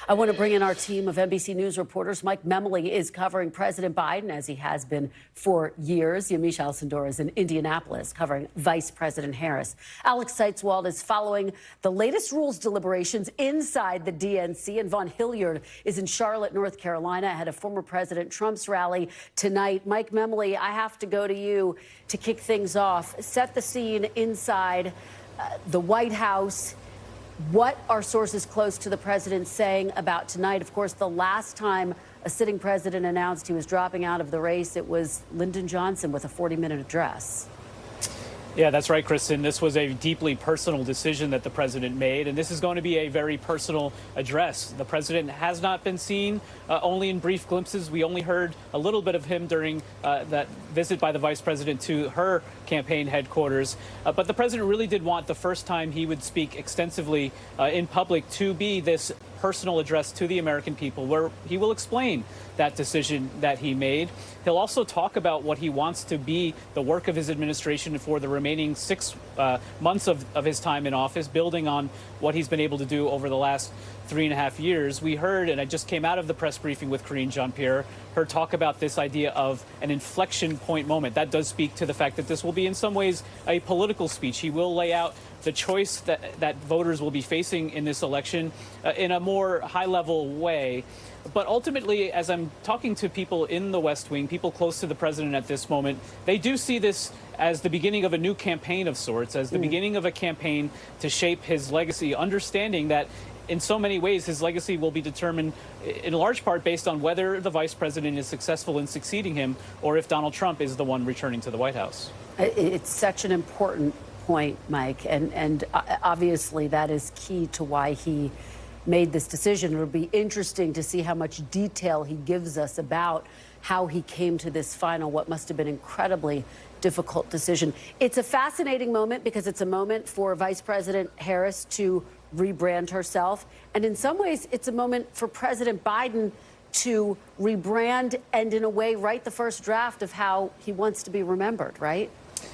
I want to bring in our team of NBC News reporters. Mike Memoli is covering President Biden, as he has been for years. Yamiche Alcindor is in Indianapolis covering Vice President Harris. Alex Seitz-Wald is following the latest rules deliberations inside the DNC. And Vaughn Hillyard is in Charlotte, North Carolina, ahead of former President Trump's rally tonight. Mike Memoli, I have to go to you to kick things off. Set the scene inside the White House. What are sources close to the president saying about tonight? Of course, the last time a sitting president announced he was dropping out of the race, it was Lyndon Johnson with a 40-minute address. Yeah, that's right, Kristen. This was a deeply personal decision that the president made, and this is going to be a very personal address. The president has not been seen, only in brief glimpses. We only heard a little bit of him during that visit by the vice president to her campaign headquarters. But the president really did want the first time he would speak extensively in public to be this personal address to the American people, where he will explain that decision that he made. He'll also talk about what he wants to be the work of his administration for the remaining 6 months of his time in office, building on what he's been able to do over the last 3.5 years. We heard, and I just came out of the press briefing with Karine Jean-Pierre, her talk about this idea of an inflection point moment. That does speak to the fact that this will be in some ways a political speech. He will lay out the choice that voters will be facing in this election in a more high-level way. But ultimately, as I'm talking to people in the West Wing, people close to the president at this moment, they do see this as the beginning of a new campaign of sorts, as the beginning of a campaign to shape his legacy, understanding that in so many ways his legacy will be determined in large part based on whether the vice president is successful in succeeding him or if Donald Trump is the one returning to the White House. It's such an important point, Mike, and obviously that is key to why he made this decision. It'll be interesting to see how much detail he gives us about how he came to this final, what must have been incredibly difficult decision. It's a fascinating moment because it's a moment for Vice President Harris to rebrand herself. And in some ways, it's a moment for President Biden to rebrand and in a way write the first draft of how he wants to be remembered, right?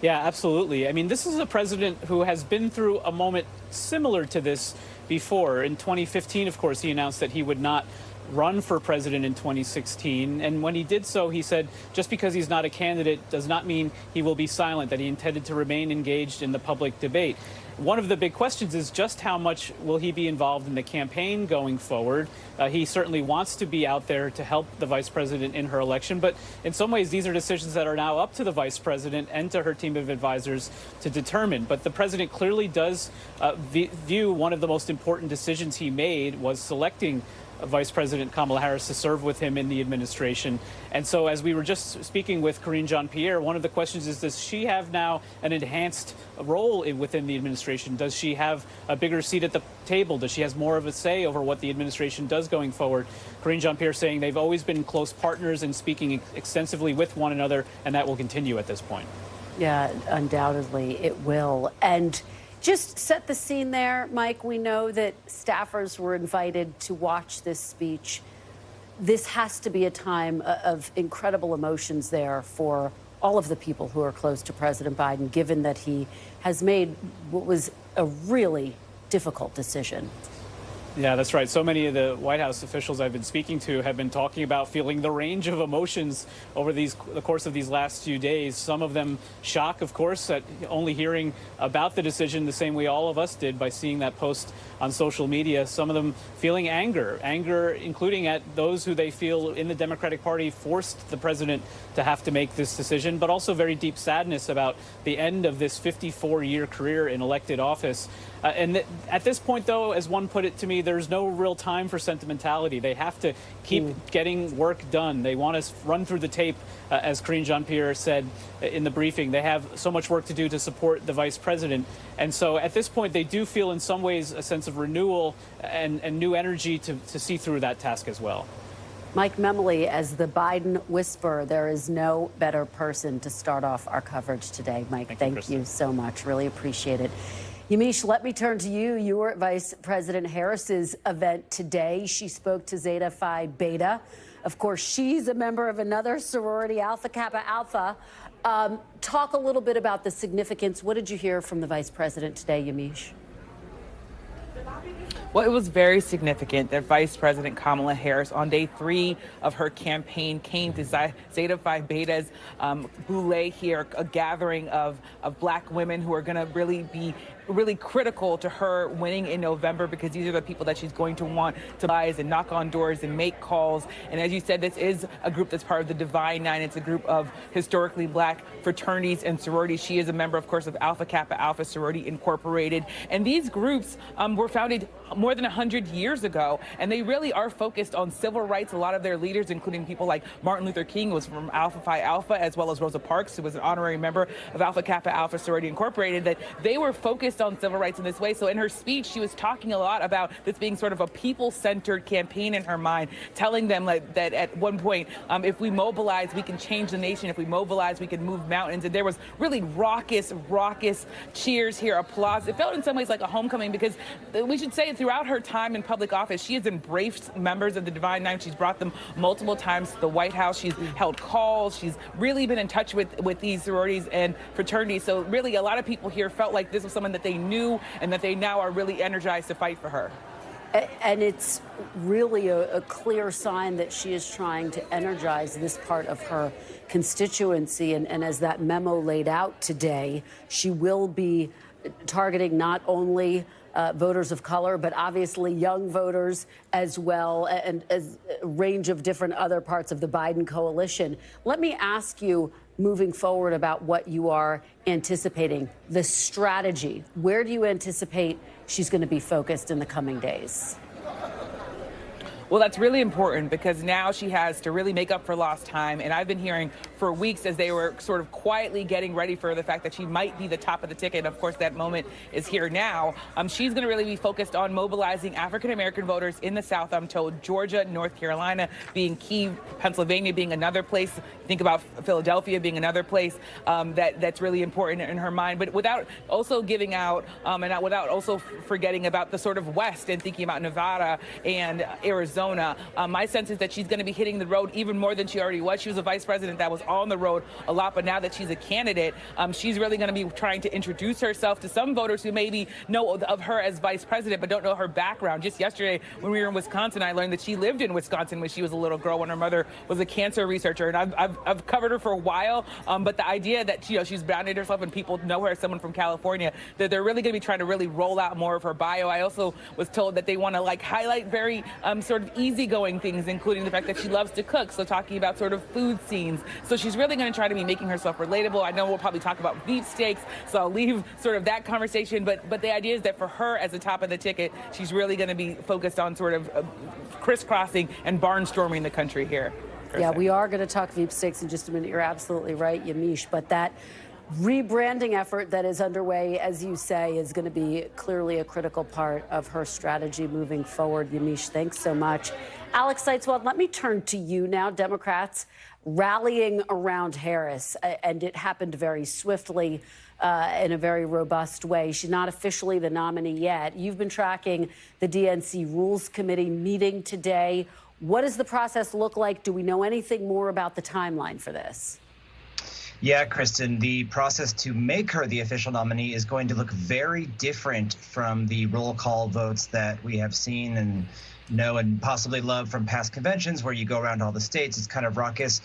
Yeah, absolutely. I mean, this is a president who has been through a moment similar to this before. In 2015, of course, he announced that he would not run for president in 2016. And when he did so, he said just because he's not a candidate does not mean he will be silent, that he intended to remain engaged in the public debate. One of the big questions is just how much will he be involved in the campaign going forward. He certainly wants to be out there to help the vice president in her election. But in some ways, these are decisions that are now up to the vice president and to her team of advisors to determine. But the president clearly does view one of the most important decisions he made was selecting Vice President Kamala Harris to serve with him in the administration. And so as we were just speaking with Karine Jean-Pierre, one of the questions is, does she have now an enhanced role within the administration? Does she have a bigger seat at the table? Does she have more of a say over what the administration does going forward? Karine Jean-Pierre saying they've always been close partners and speaking extensively with one another, and that will continue at this point. Yeah, undoubtedly it will. And just set the scene there, Mike. We know that staffers were invited to watch this speech. This has to be a time of incredible emotions there for all of the people who are close to President Biden, given that he has made what was a really difficult decision. Yeah, that's right. So many of the White House officials I've been speaking to have been talking about feeling the range of emotions over the course of these last few days. Some of them shock, of course, at only hearing about the decision the same way all of us did by seeing that post on social media. Some of them feeling anger including at those who they feel in the Democratic Party forced the president to have to make this decision, but also very deep sadness about the end of this 54-year career in elected office. At this point, though, as one put it to me, there's no real time for sentimentality. They have to keep getting work done. They want to run through the tape, as Karine Jean-Pierre said in the briefing. They have so much work to do to support the vice president. And so at this point, they do feel in some ways a sense of renewal and new energy to see through that task as well. Mike Memoli, as the Biden whisperer, there is no better person to start off our coverage today. Mike, thank you so much. Really appreciate it. Yamiche, let me turn to you. You were at Vice President Harris's event today. She spoke to Zeta Phi Beta. Of course, she's a member of another sorority, Alpha Kappa Alpha. Talk a little bit about the significance. What did you hear from the Vice President today, Yamiche? Well, it was very significant that Vice President Kamala Harris, on day 3 of her campaign, came to Zeta Phi Beta's boule here, a gathering of Black women who are going to really be critical to her winning in November, because these are the people that she's going to want to rise and knock on doors and make calls. And as you said, this is a group that's part of the Divine Nine. It's a group of historically Black fraternities and sororities. She is a member, of course, of Alpha Kappa Alpha Sorority Incorporated. And these groups were founded more than 100 years ago, and they really are focused on civil rights. A lot of their leaders, including people like Martin Luther King, was from Alpha Phi Alpha, as well as Rosa Parks, who was an honorary member of Alpha Kappa Alpha Sorority Incorporated, that they were focused on civil rights in this way. So in her speech, she was talking a lot about this being sort of a people-centered campaign in her mind, telling them that at one point, if we mobilize, we can change the nation. If we mobilize, we can move mountains. And there was really raucous cheers here, applause. It felt in some ways like a homecoming, because we should say throughout her time in public office, she has embraced members of the Divine Nine. She's brought them multiple times to the White House. She's held calls. She's really been in touch with these sororities and fraternities. So really, a lot of people here felt like this was someone that they knew and that they now are really energized to fight for her. And it's really a clear sign that she is trying to energize this part of her constituency. And as that memo laid out today, she will be targeting not only voters of color, but obviously young voters as well, and as a range of different other parts of the Biden coalition. Let me ask you, moving forward, about what you are anticipating, the strategy. Where do you anticipate she's going to be focused in the coming days? Well, that's really important, because now she has to really make up for lost time. And I've been hearing for weeks, as they were sort of quietly getting ready for the fact that she might be the top of the ticket. Of course, that moment is here now. She's going to really be focused on mobilizing African-American voters in the South. I'm told Georgia, North Carolina being key, Pennsylvania being another place. Think about Philadelphia being another place that's really important in her mind. But without also giving out and without also forgetting about the sort of West and thinking about Nevada and Arizona. My sense is that she's going to be hitting the road even more than she already was. She was a vice president that was on the road a lot, but now that she's a candidate, she's really going to be trying to introduce herself to some voters who maybe know of her as vice president but don't know her background. Just yesterday, when we were in Wisconsin, I learned that she lived in Wisconsin when she was a little girl, when her mother was a cancer researcher. And I've covered her for a while, but the idea that she's bounded herself and people know her as someone from California, that they're really going to be trying to really roll out more of her bio. I also was told that they want to highlight very sort of easygoing things, including the fact that she loves to cook. So talking about sort of food scenes. So she's really going to try to be making herself relatable. I know we'll probably talk about beef steaks, so I'll leave sort of that conversation. But the idea is that for her, as the top of the ticket, she's really going to be focused on sort of crisscrossing and barnstorming the country here. Yeah, we are going to talk beef steaks in just a minute. You're absolutely right, Yamiche. But that rebranding effort that is underway, as you say, is going to be clearly a critical part of her strategy moving forward. Yamiche, thanks so much. Alex Seitz-Wald, let me turn to you now. Democrats rallying around Harris, and it happened very swiftly in a very robust way. She's not officially the nominee yet. You've been tracking the DNC Rules Committee meeting today. What does the process look like? Do we know anything more about the timeline for this? Yeah, Kristen, the process to make her the official nominee is going to look very different from the roll call votes that we have seen and know and possibly love from past conventions, where you go around all the states. It's kind of raucous.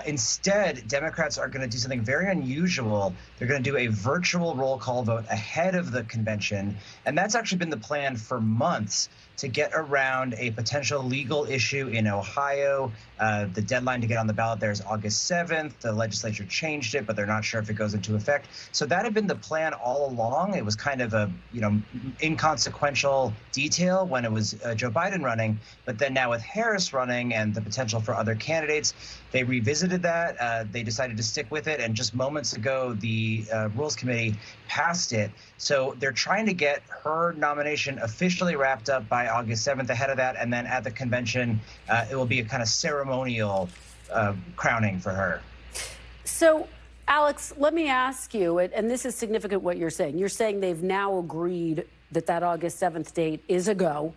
Instead, Democrats are going to do something very unusual. They're going to do a virtual roll call vote ahead of the convention. And that's actually been the plan for months, to get around a potential legal issue in Ohio. The deadline to get on the ballot there is August 7th. The legislature changed it, but they're not sure if it goes into effect. So that had been the plan all along. It was kind of a inconsequential detail when it was Joe Biden running. But then now with Harris running and the potential for other candidates, they revisited that. They decided to stick with it. And just moments ago, the Rules Committee passed it. So they're trying to get her nomination officially wrapped up by August 7th. Ahead of that, and then at the convention, it will be a kind of ceremonial crowning for her. So, Alex, let me ask you, and this is significant what you're saying. You're saying they've now agreed that August 7th date is a go,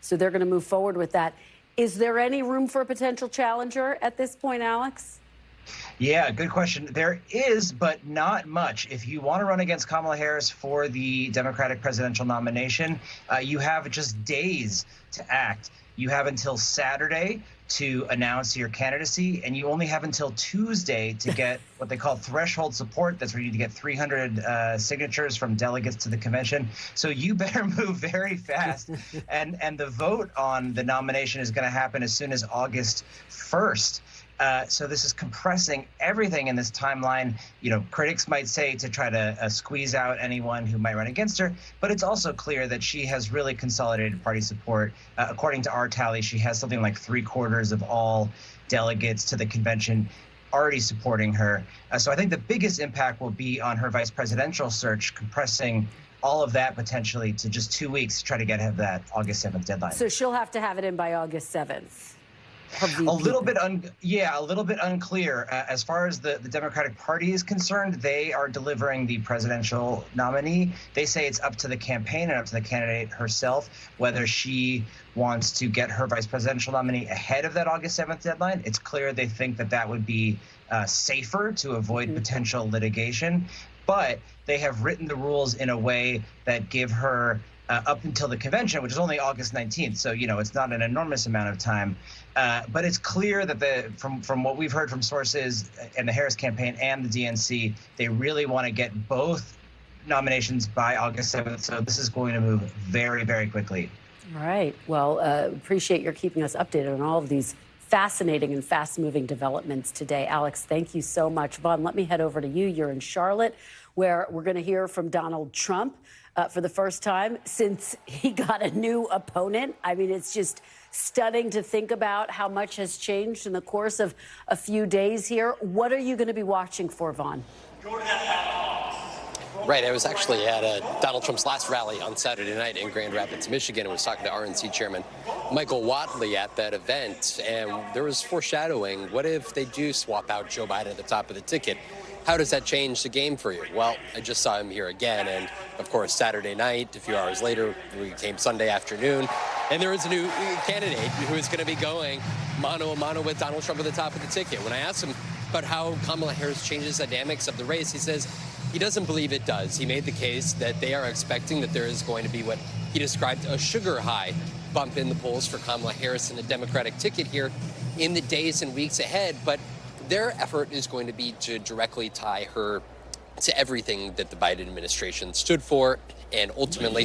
so they're going to move forward with that. Is there any room for a potential challenger at this point, Alex? Yeah, good question. There is, but not much. If you want to run against Kamala Harris for the Democratic presidential nomination, you have just days to act. You have until Saturday to announce your candidacy, and you only have until Tuesday to get what they call threshold support. That's where you need to get 300 signatures from delegates to the convention. So you better move very fast. and the vote on the nomination is going to happen as soon as August 1st. So this is compressing everything in this timeline. You know, critics might say to try to squeeze out anyone who might run against her, but it's also clear that she has really consolidated party support. According to our tally, she has something like 3/4 of all delegates to the convention already supporting her. So I think the biggest impact will be on her vice presidential search, compressing all of that potentially to just 2 weeks to try to get ahead of that August 7th deadline. So she'll have to have it in by August 7th. A little bit unclear. As far as the Democratic Party is concerned, they are delivering the presidential nominee. They say it's up to the campaign and up to the candidate herself whether she wants to get her vice presidential nominee ahead of that August 7th deadline. It's clear they think that that would be safer to avoid potential litigation. But they have written the rules in a way that give her up until the convention, which is only August 19th. So, you know, it's not an enormous amount of time. But it's clear that from what we've heard from sources in the Harris campaign and the DNC, they really want to get both nominations by August 7th. So this is going to move very, very quickly. All right. Well, appreciate your keeping us updated on all of these fascinating and fast-moving developments today. Alex, thank you so much. Vaughn, let me head over to you. You're in Charlotte, where we're going to hear from Donald Trump for the first time since he got a new opponent. I mean, it's just stunning to think about how much has changed in the course of a few days here. What are you going to be watching for, Vaughn? Right, I was actually at Donald Trump's last rally on Saturday night in Grand Rapids, Michigan, and was talking to RNC Chairman Michael Whatley at that event, and there was foreshadowing. What if they do swap out Joe Biden at the top of the ticket? How does that change the game for you? Well, I just saw him here again, and of course, Saturday night, a few hours later, we came Sunday afternoon, and there is a new candidate who is going to be going mano a mano with Donald Trump at the top of the ticket. When I asked him about how Kamala Harris changes the dynamics of the race, he says he doesn't believe it does. He made the case that they are expecting that there is going to be what he described a sugar high bump in the polls for Kamala Harris in the Democratic ticket here in the days and weeks ahead, but their effort is going to be to directly tie her to everything that the Biden administration stood for and ultimately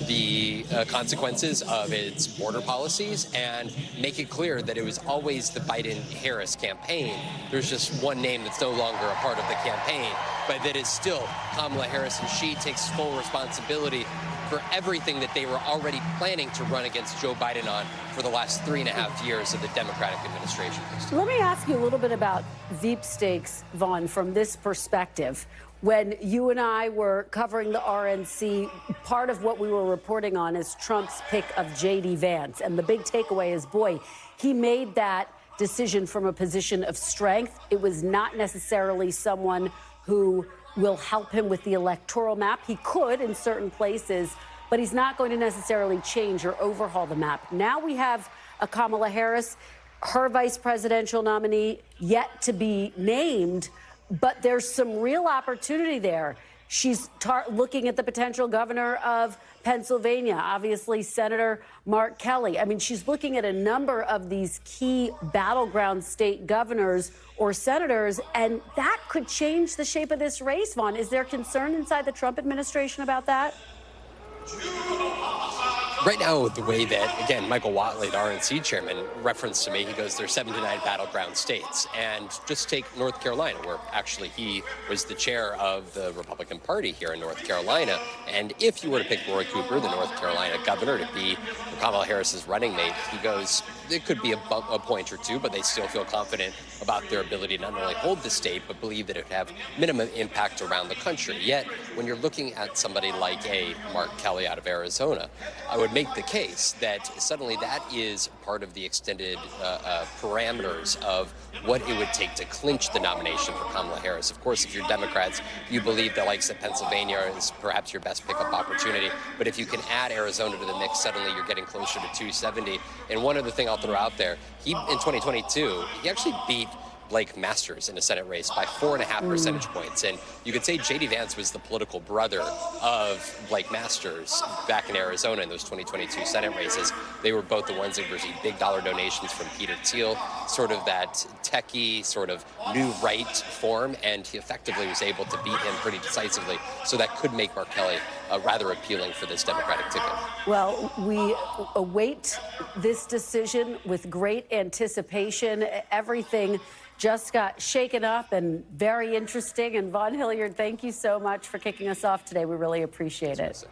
the consequences of its border policies, and make it clear that it was always the Biden-Harris campaign. There's just one name that's no longer a part of the campaign, but that is still Kamala Harris, and she takes full responsibility for everything that they were already planning to run against Joe Biden on for the last 3.5 years of the Democratic administration. Let me ask you a little bit about Veep stakes, Vaughn, from this perspective. When you and I were covering the RNC, part of what we were reporting on is Trump's pick of J.D. Vance. And the big takeaway is, boy, he made that decision from a position of strength. It was not necessarily someone who will help him with the electoral map. He could in certain places, but he's not going to necessarily change or overhaul the map. Now we have a Kamala Harris, her vice presidential nominee, yet to be named, but there's some real opportunity there. She's looking at the potential governor of Pennsylvania, obviously Senator Mark Kelly. I mean, she's looking at a number of these key battleground state governors or senators, and that could change the shape of this race, Vaughn. Is there concern inside the Trump administration about that? Right now, the way that, again, Michael Whatley, the RNC chairman, referenced to me, he goes, there's 7 to 9 battleground states. And just take North Carolina, where actually he was the chair of the Republican Party here in North Carolina. And if you were to pick Roy Cooper, the North Carolina governor, to be Kamala Harris's running mate, he goes, it could be a point or two, but they still feel confident about their ability to not only hold the state, but believe that it would have minimum impact around the country. Yet, when you're looking at somebody like a Mark Kelly out of Arizona, I would make the case that suddenly that is part of the extended parameters of what it would take to clinch the nomination for Kamala Harris. Of course, if you're Democrats, you believe the likes of Pennsylvania is perhaps your best pickup opportunity. But if you can add Arizona to the mix, suddenly you're getting closer to 270. And one other thing I'll throw out there, in 2022, he actually beat Blake Masters in a Senate race by 4.5 percentage points. And you could say J.D. Vance was the political brother of Blake Masters back in Arizona in those 2022 Senate races. They were both the ones that received big dollar donations from Peter Thiel, sort of that techie, sort of new right form, and he effectively was able to beat him pretty decisively. So that could make Mark Kelly rather appealing for this Democratic ticket. Well, we await this decision with great anticipation. Everything just got shaken up and very interesting. And Vaughn, Hillyard, thank you so much for kicking us off today. We really appreciate it.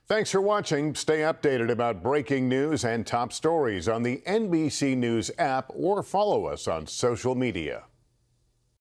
Thanks for watching. Stay updated about breaking news and top stories on the NBC News app or follow us on social media.